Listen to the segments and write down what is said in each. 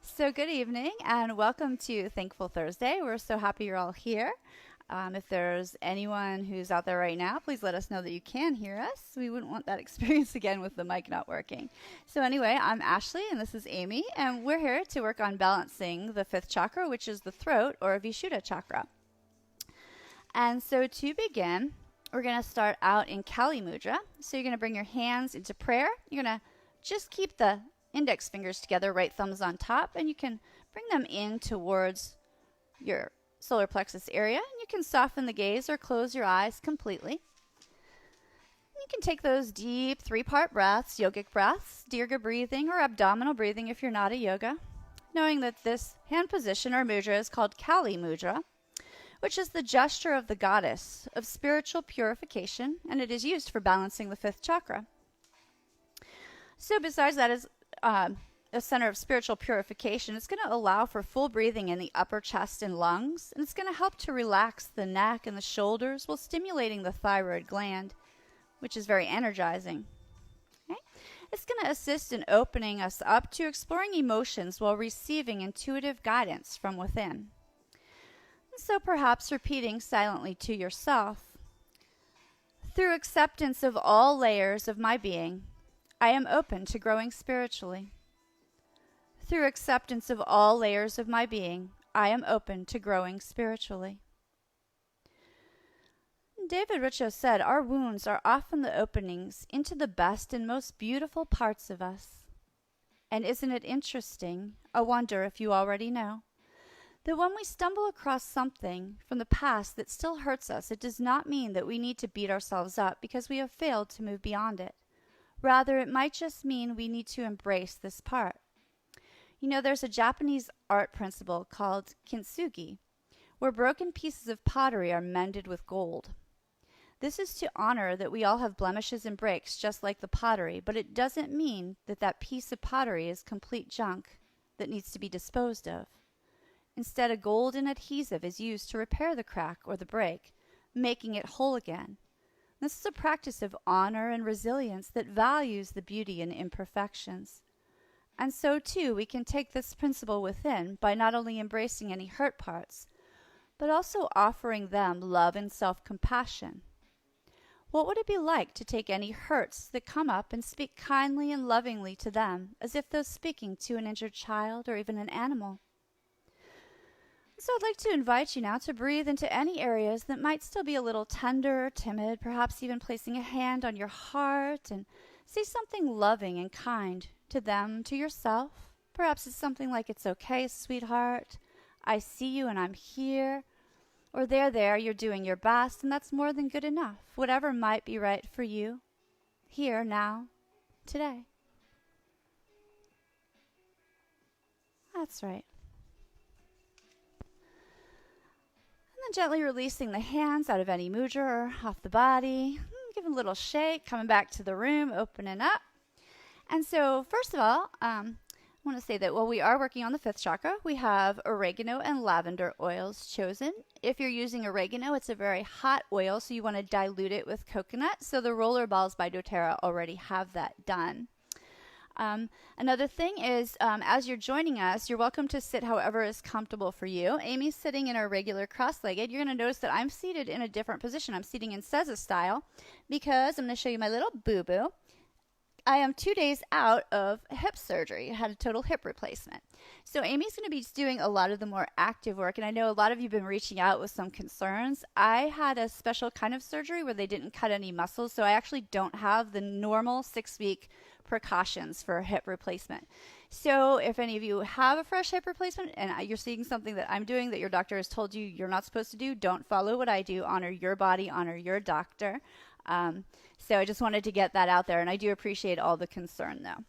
So good evening and welcome to Thankful Thursday. We're so happy you're all here. If there's anyone who's out there right now, please let us know that you can hear us. We wouldn't want that experience again with the mic not working. So anyway, I'm Ashley and this is Amy, and we're here to work on balancing the fifth chakra, which is the throat or Vishuddha chakra. And so to begin, we're going to start out in Kali Mudra. So you're going to bring your hands into prayer. You're going to just keep the index fingers together, right thumbs on top, and you can bring them in towards your solar plexus area. You can soften the gaze or close your eyes completely. You can take those deep 3-part breaths, yogic breaths, Dirga breathing, or abdominal breathing if you're not a yoga, knowing that this hand position or mudra is called Kali Mudra, which is the gesture of the goddess of spiritual purification, and it is used for balancing the fifth chakra. So besides that is a center of spiritual purification. It's going to allow for full breathing in the upper chest and lungs, and it's going to help to relax the neck and the shoulders while stimulating the thyroid gland, which is very energizing. Okay? It's going to assist in opening us up to exploring emotions while receiving intuitive guidance from within. And so perhaps repeating silently to yourself, through acceptance of all layers of my being, I am open to growing spiritually. Through acceptance of all layers of my being, I am open to growing spiritually. David Richo said, our wounds are often the openings into the best and most beautiful parts of us. And isn't it interesting, I wonder if you already know, that when we stumble across something from the past that still hurts us, it does not mean that we need to beat ourselves up because we have failed to move beyond it. Rather, it might just mean we need to embrace this part. You know, there's a Japanese art principle called kintsugi, where broken pieces of pottery are mended with gold. This is to honor that we all have blemishes and breaks just like the pottery, but it doesn't mean that that piece of pottery is complete junk that needs to be disposed of. Instead, a golden adhesive is used to repair the crack or the break, making it whole again. This is a practice of honor and resilience that values the beauty in imperfections. And so, too, we can take this principle within by not only embracing any hurt parts, but also offering them love and self-compassion. What would it be like to take any hurts that come up and speak kindly and lovingly to them, as if those speaking to an injured child or even an animal? So I'd like to invite you now to breathe into any areas that might still be a little tender or timid, perhaps even placing a hand on your heart, and say something loving and kind to them, to yourself. Perhaps it's something like, it's okay, sweetheart, I see you and I'm here. Or there, you're doing your best, and that's more than good enough. Whatever might be right for you, here, now, today. That's right. And then gently releasing the hands out of any mudra or off the body. Give a little shake, coming back to the room, opening up. And so, first of all, I want to say that while we are working on the fifth chakra, we have oregano and lavender oils chosen. If you're using oregano, it's a very hot oil, so you want to dilute it with coconut. So the roller balls by doTERRA already have that done. Another thing is, as you're joining us, you're welcome to sit however is comfortable for you. Amy's sitting in our regular cross-legged. You're going to notice that I'm seated in a different position. I'm seating in Seza style because I'm going to show you my little boo-boo. I am 2 days out of hip surgery. I had a total hip replacement. So Amy's going to be doing a lot of the more active work, and I know a lot of you have been reaching out with some concerns. I had a special kind of surgery where they didn't cut any muscles, so I actually don't have the normal 6-week precautions for a hip replacement. So if any of you have a fresh hip replacement and you're seeing something that I'm doing that your doctor has told you you're not supposed to do, don't follow what I do. Honor your body, honor your doctor. So I just wanted to get that out there, and I do appreciate all the concern, though.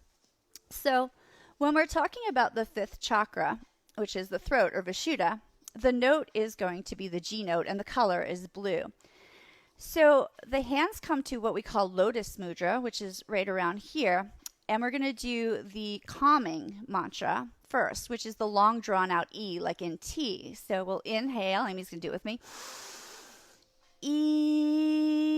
So when we're talking about the fifth chakra, which is the throat or Vishuddha, the note is going to be the G note, and the color is blue. So the hands come to what we call lotus mudra, which is right around here, and we're going to do the calming mantra first, which is the long drawn out E, like in T. So we'll inhale. Amy's going to do it with me. E.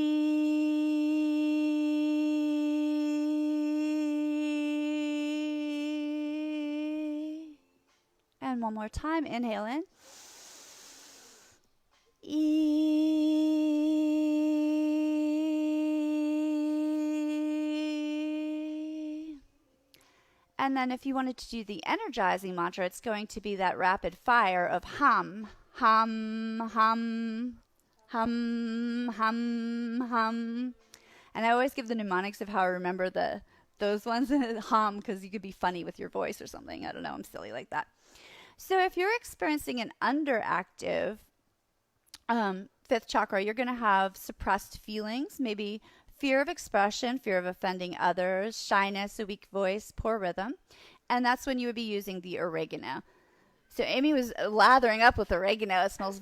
one more time. Inhale in. And then if you wanted to do the energizing mantra, it's going to be that rapid fire of hum, hum, hum, hum, hum, hum. And I always give the mnemonics of how I remember those ones, hum, because you could be funny with your voice or something. I don't know, I'm silly like that. So if you're experiencing an underactive fifth chakra, you're going to have suppressed feelings, maybe fear of expression, fear of offending others, shyness, a weak voice, poor rhythm. And that's when you would be using the oregano. So Amy was lathering up with oregano. It smells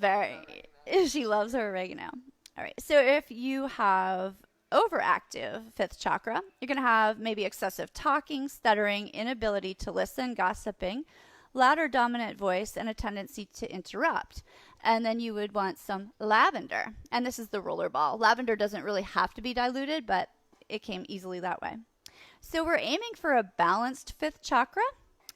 she loves her oregano. All right. So if you have overactive fifth chakra, you're going to have maybe excessive talking, stuttering, inability to listen, gossiping, louder dominant voice, and a tendency to interrupt. And then you would want some lavender. And this is the roller ball. Lavender doesn't really have to be diluted, but it came easily that way. So we're aiming for a balanced fifth chakra.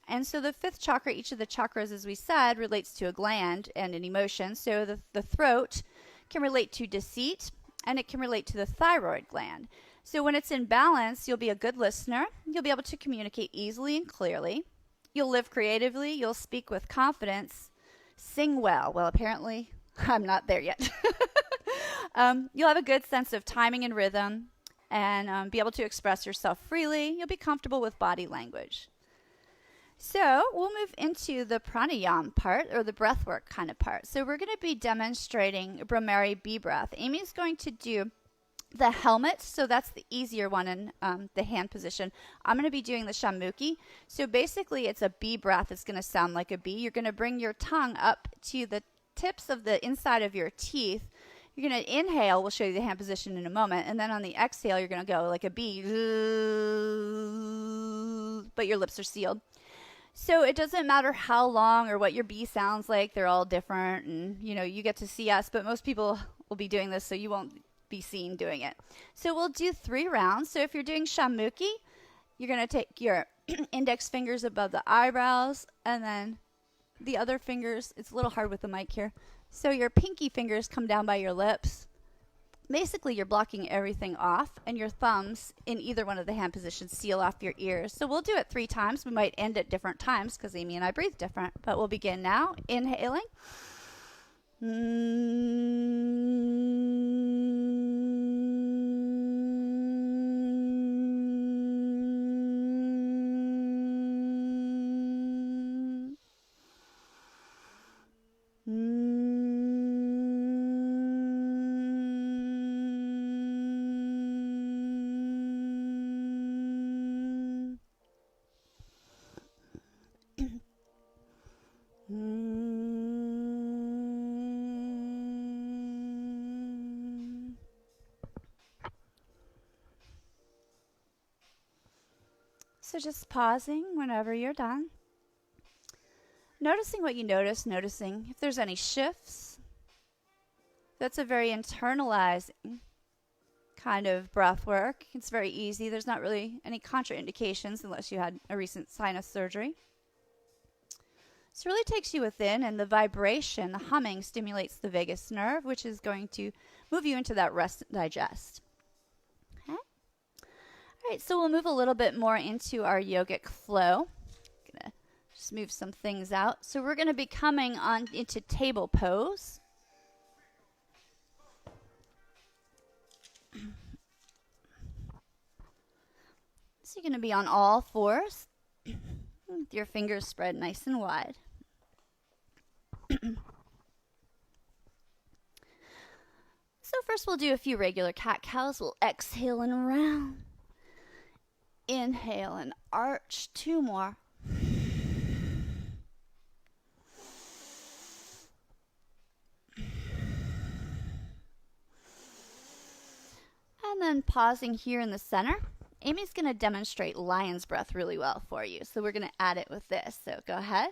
And so the fifth chakra, each of the chakras, as we said, relates to a gland and an emotion. So the throat can relate to deceit, and it can relate to the thyroid gland. So when it's in balance, you'll be a good listener. You'll be able to communicate easily and clearly. You'll live creatively. You'll speak with confidence. Sing well. Well, apparently, I'm not there yet. You'll have a good sense of timing and rhythm, and be able to express yourself freely. You'll be comfortable with body language. So we'll move into the pranayama part, or the breath work kind of part. So we're going to be demonstrating Brahmari bee breath. Amy's going to do the helmet, so that's the easier one in the hand position. I'm going to be doing the shamuki. So basically it's a bee breath. It's going to sound like a bee. You're going to bring your tongue up to the tips of the inside of your teeth. You're going to inhale. We'll show you the hand position in a moment. And then on the exhale, you're going to go like a bee, but your lips are sealed. So it doesn't matter how long or what your bee sounds like. They're all different, and you get to see us, but most people will be doing this, so you won't be seen doing it. So we'll do 3 rounds. So if you're doing shamuki, you're going to take your index fingers above the eyebrows, and then the other fingers, it's a little hard with the mic here, so your pinky fingers come down by your lips. Basically, you're blocking everything off, and your thumbs in either one of the hand positions seal off your ears. So we'll do it 3 times. We might end at different times because Amy and I breathe different, but we'll begin now. Inhaling. So just pausing whenever you're done. Noticing what you notice, noticing if there's any shifts. That's a very internalizing kind of breath work. It's very easy. There's not really any contraindications unless you had a recent sinus surgery. So it really takes you within, and the vibration, the humming, stimulates the vagus nerve, which is going to move you into that rest and digest. Okay. All right, so we'll move a little bit more into our yogic flow. Gonna just move some things out. So we're going to be coming on into table pose. So you're going to be on all fours with your fingers spread nice and wide. So first we'll do a few regular cat-cows. We'll exhale and round. Inhale and arch. 2 more. And then pausing here in the center. Amy's going to demonstrate lion's breath really well for you. So we're going to add it with this. So go ahead.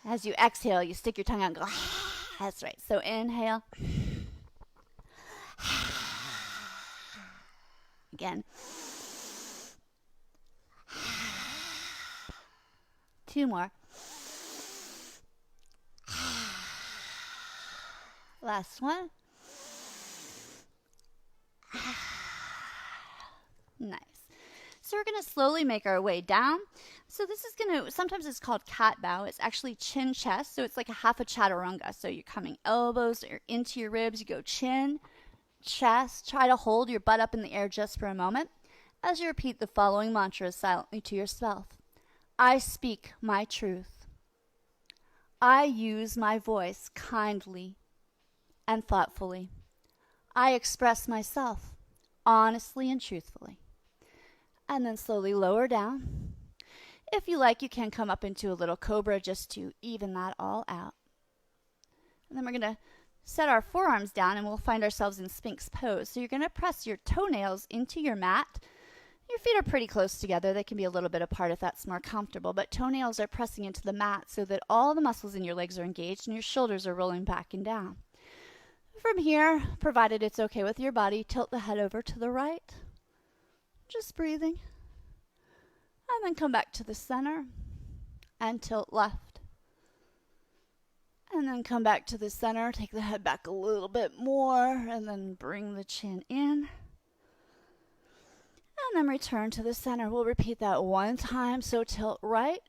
As you exhale, you stick your tongue out and go, that's right. So inhale. Again. 2 more. Last one. Nice. So we're going to slowly make our way down. So this is going to, sometimes it's called cat bow. It's actually chin chest. So it's like a half a chaturanga. So you're coming elbows or into your ribs. You go chin, chest. Try to hold your butt up in the air just for a moment as you repeat the following mantras silently to yourself. I speak my truth. I use my voice kindly and thoughtfully. I express myself honestly and truthfully. And then slowly lower down. If you like, you can come up into a little cobra just to even that all out. And then we're going to set our forearms down and we'll find ourselves in Sphinx pose. So you're going to press your toenails into your mat. Your feet are pretty close together. They can be a little bit apart if that's more comfortable, but toenails are pressing into the mat so that all the muscles in your legs are engaged and your shoulders are rolling back and down. From here, provided it's okay with your body, tilt the head over to the right. Just breathing. And then come back to the center and tilt left. And then come back to the center, take the head back a little bit more, and then bring the chin in. And then return to the center. We'll repeat that one time. So tilt right,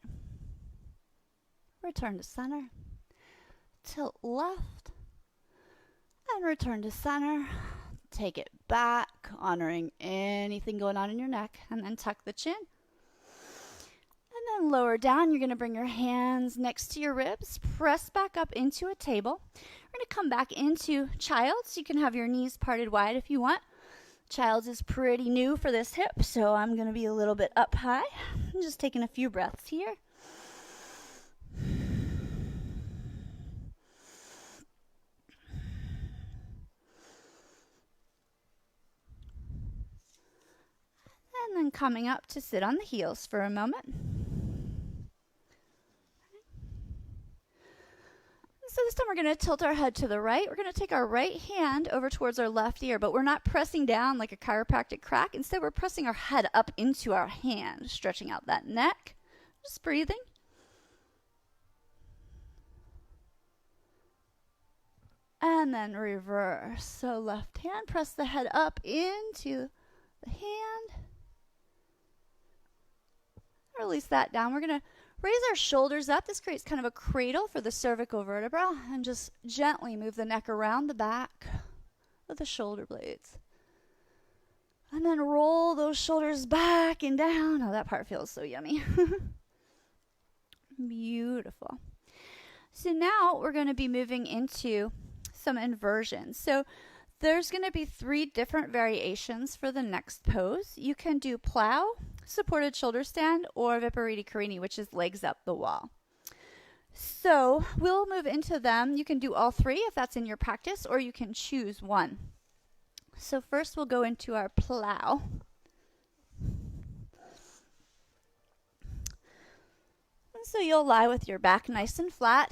return to center, tilt left, and return to center. Take it back, honoring anything going on in your neck, and then tuck the chin. And then lower down, you're going to bring your hands next to your ribs, press back up into a table. We're going to come back into Child's. You can have your knees parted wide if you want. Child's is pretty new for this hip, so I'm going to be a little bit up high. I'm just taking a few breaths here. And then coming up to sit on the heels for a moment. So this time we're going to tilt our head to the right. We're going to take our right hand over towards our left ear, but we're not pressing down like a chiropractic crack. Instead, we're pressing our head up into our hand, stretching out that neck. Just breathing. And then reverse. So left hand, press the head up into the hand. Release that down. We're going to raise our shoulders up. This creates kind of a cradle for the cervical vertebra. And just gently move the neck around the back of the shoulder blades. And then roll those shoulders back and down. Oh, that part feels so yummy. Beautiful. So now we're going to be moving into some inversions. So there's going to be 3 different variations for the next pose. You can do plow, supported shoulder stand, or Viparita Karini, which is legs up the wall. So we'll move into them. You can do all 3 if that's in your practice, or you can choose one. So first we'll go into our plow. And so you'll lie with your back nice and flat.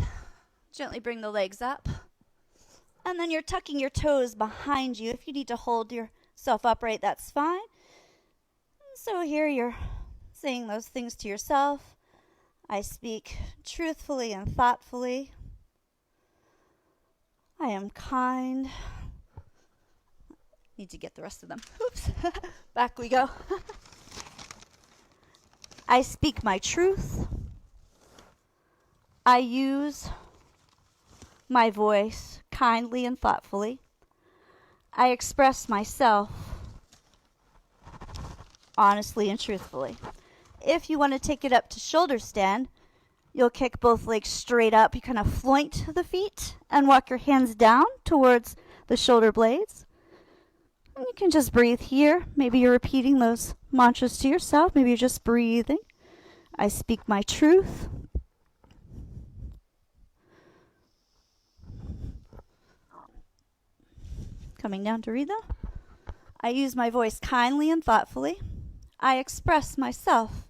Gently bring the legs up. And then you're tucking your toes behind you. If you need to hold yourself upright, that's fine. So here you're saying those things to yourself. I speak truthfully and thoughtfully. I am kind. Need to get the rest of them. Oops. Back we go. I speak my truth. I use my voice kindly and thoughtfully. I express myself honestly and truthfully. If you want to take it up to shoulder stand, you'll kick both legs straight up. You kind of floint the feet and walk your hands down towards the shoulder blades. And you can just breathe here. Maybe you're repeating those mantras to yourself. Maybe you're just breathing. I speak my truth. Coming down to Rita. I use my voice kindly and thoughtfully. I express myself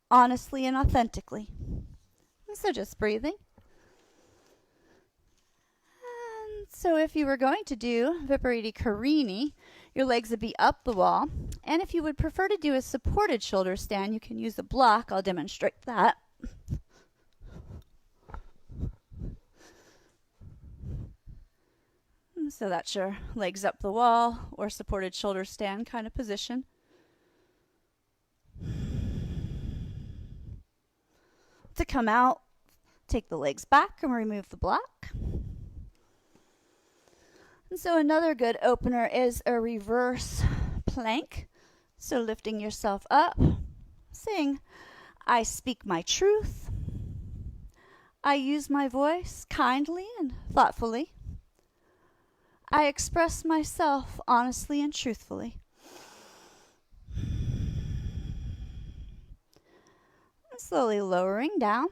honestly and authentically. And so just breathing. And so if you were going to do Viparita Karini, your legs would be up the wall. And if you would prefer to do a supported shoulder stand, you can use a block. I'll demonstrate that. So that's your legs up the wall or supported shoulder stand kind of position. To come out, take the legs back and remove the block. And so another good opener is a reverse plank. So lifting yourself up, saying, I speak my truth. I use my voice kindly and thoughtfully. I express myself honestly and truthfully. And slowly lowering down.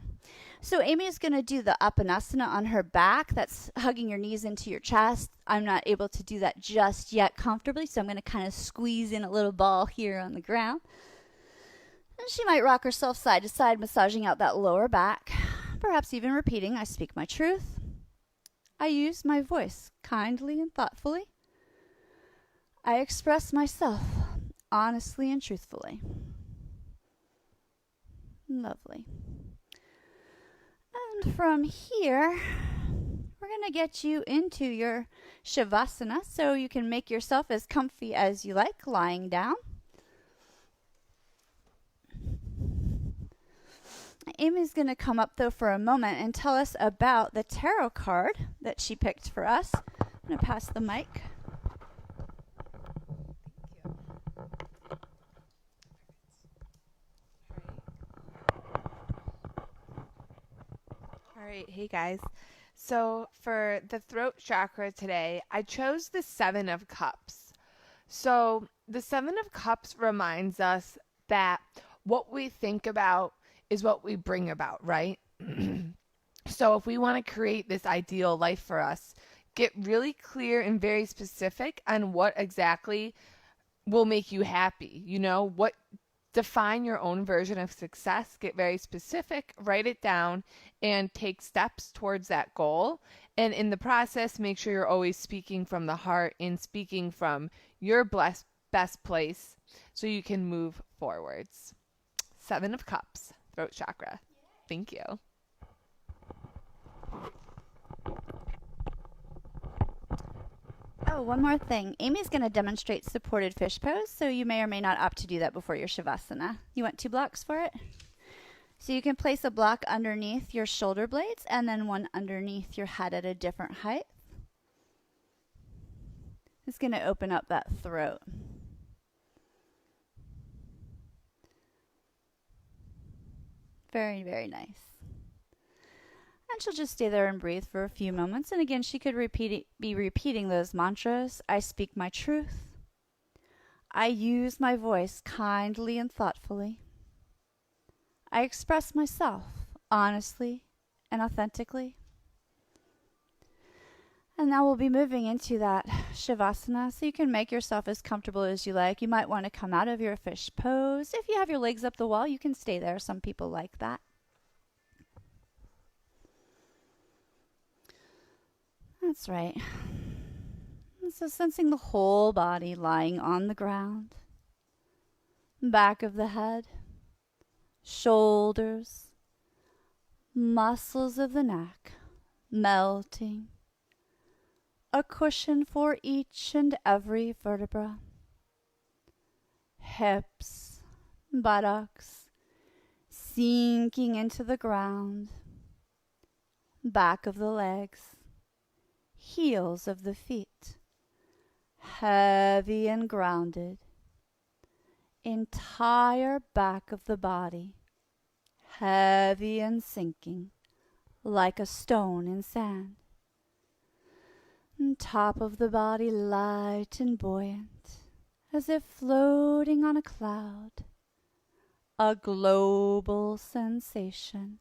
So Amy is going to do the Apanasana on her back. That's hugging your knees into your chest. I'm not able to do that just yet comfortably, so I'm going to kind of squeeze in a little ball here on the ground. And she might rock herself side to side, massaging out that lower back, perhaps even repeating, I speak my truth. I use my voice kindly and thoughtfully. I express myself honestly and truthfully. Lovely. And from here, we're going to get you into your Shavasana so you can make yourself as comfy as you like lying down. Amy's going to come up though for a moment and tell us about the tarot card that she picked for us. I'm going to pass the mic. All right, hey guys. So for the throat chakra today, I chose the 7 of Cups. So the 7 of Cups reminds us that what we think about is what we bring about, right? So if we want to create this ideal life for us, get really clear and very specific on what exactly will make you happy. You know, what define your own version of success, get very specific, write it down, and take steps towards that goal. And in the process, make sure you're always speaking from the heart and speaking from your best place so you can move forwards. 7 of Cups, throat chakra. Thank you. Oh, one more thing. Amy's going to demonstrate supported fish pose, so you may or may not opt to do that before your Shavasana. You want 2 blocks for it? So you can place a block underneath your shoulder blades and then one underneath your head at a different height. It's going to open up that throat. Very, very nice. And she'll just stay there and breathe for a few moments. And again, she could be repeating those mantras. I speak my truth. I use my voice kindly and thoughtfully. I express myself honestly and authentically. And now we'll be moving into that Shavasana, so you can make yourself as comfortable as you like. You might want to come out of your fish pose. If you have your legs up the wall, you can stay there. Some people like that. That's right. And so sensing the whole body lying on the ground, back of the head, shoulders, muscles of the neck, melting, a cushion for each and every vertebra, hips, buttocks, sinking into the ground, back of the legs, heels of the feet, heavy and grounded, entire back of the body, heavy and sinking, like a stone in sand. And top of the body light and buoyant, as if floating on a cloud, a global sensation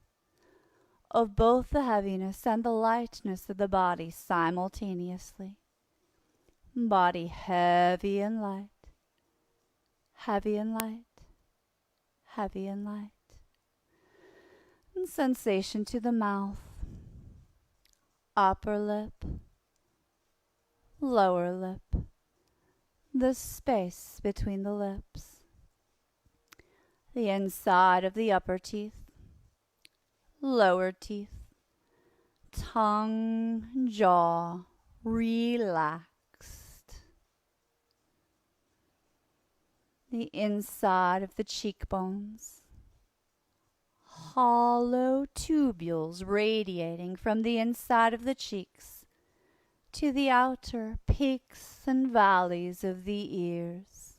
of both the heaviness and the lightness of the body simultaneously. Body heavy and light, heavy and light, heavy and light. And sensation to the mouth, upper lip, lower lip, the space between the lips, the inside of the upper teeth, lower teeth, tongue, jaw, relaxed. The inside of the cheekbones, hollow tubules radiating from the inside of the cheeks to the outer peaks and valleys of the ears,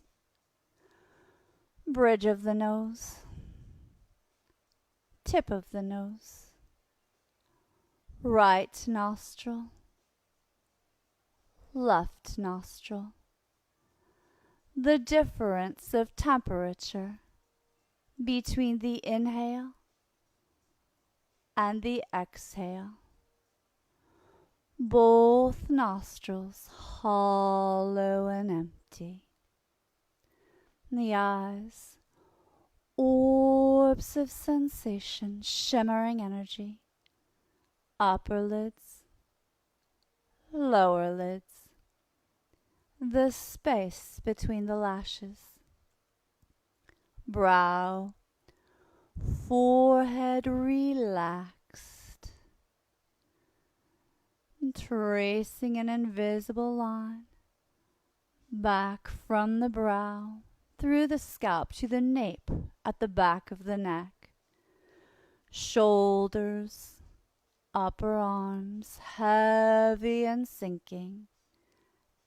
bridge of the nose, tip of the nose, right nostril, left nostril. The difference of temperature between the inhale and the exhale. Both nostrils hollow and empty. The eyes, orbs of sensation, shimmering energy. Upper lids, lower lids. The space between the lashes, brow, forehead relaxed, tracing an invisible line back from the brow through the scalp to the nape at the back of the neck, shoulders, upper arms heavy and sinking,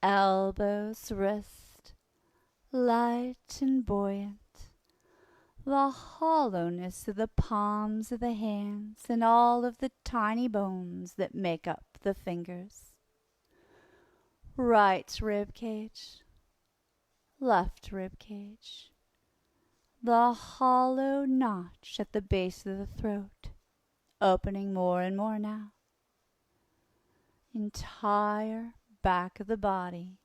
elbows, wrist, light and buoyant, the hollowness of the palms of the hands and all of the tiny bones that make up the fingers. Right rib cage, left rib cage, the hollow notch at the base of the throat, opening more and more now. Entire back of the body,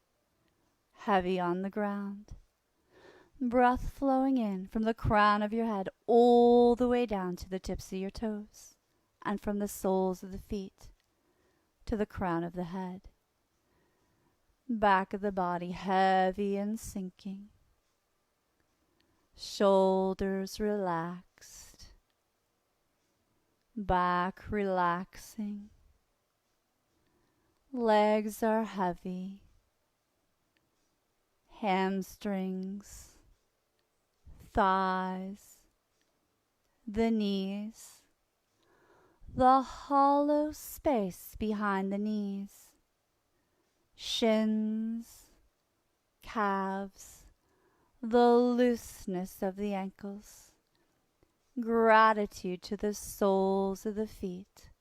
heavy on the ground. Breath flowing in from the crown of your head all the way down to the tips of your toes, and from the soles of the feet to the crown of the head. Back of the body heavy and sinking. Shoulders relaxed. Back relaxing. Legs are heavy, hamstrings, thighs, the knees, the hollow space behind the knees, shins, calves, the looseness of the ankles, gratitude to the soles of the feet.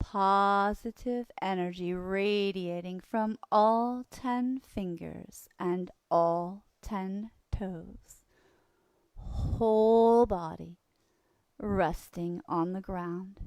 Positive energy radiating from all 10 fingers and all 10 toes. Whole body resting on the ground.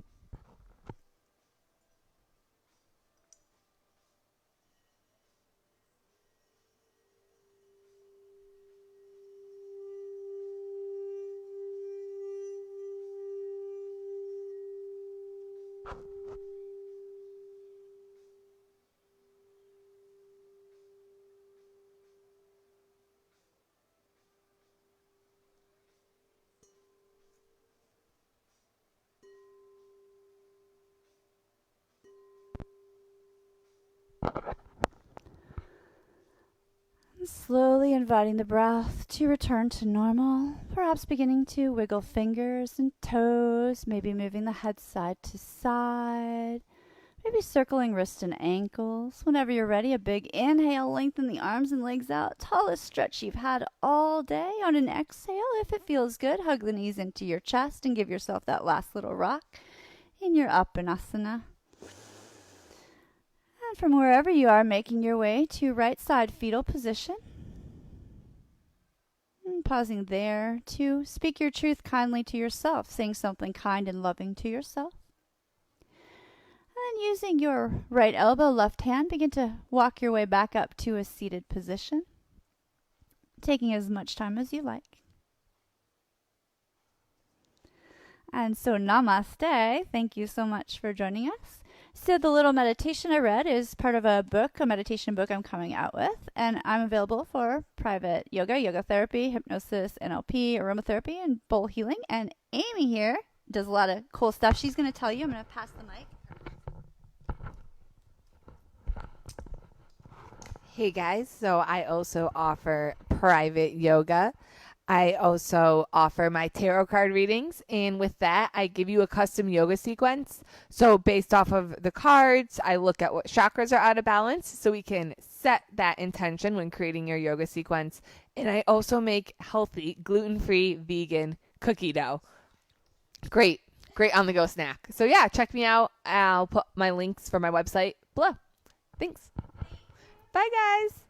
Slowly inviting the breath to return to normal, perhaps beginning to wiggle fingers and toes, maybe moving the head side to side, maybe circling wrists and ankles. Whenever you're ready, a big inhale, lengthen the arms and legs out, tallest stretch you've had all day. On an exhale, if it feels good, hug the knees into your chest and give yourself that last little rock in your Upanasana. From wherever you are, making your way to right side fetal position. And pausing there to speak your truth kindly to yourself, saying something kind and loving to yourself. And then using your right elbow, left hand, begin to walk your way back up to a seated position, taking as much time as you like. And so namaste. Thank you so much for joining us. So the little meditation I read is part of a book, a meditation book I'm coming out with, and I'm available for private yoga, yoga therapy, hypnosis, NLP, aromatherapy, and bowl healing. And Amy here does a lot of cool stuff. She's going to tell you. I'm going to pass the mic. Hey guys, so I also offer private yoga. I also offer my tarot card readings, and with that, I give you a custom yoga sequence. So, based off of the cards, I look at what chakras are out of balance so we can set that intention when creating your yoga sequence. And I also make healthy, gluten-free, vegan cookie dough. Great on the go snack. So, yeah, check me out. I'll put my links for my website below. Thanks. Bye, guys.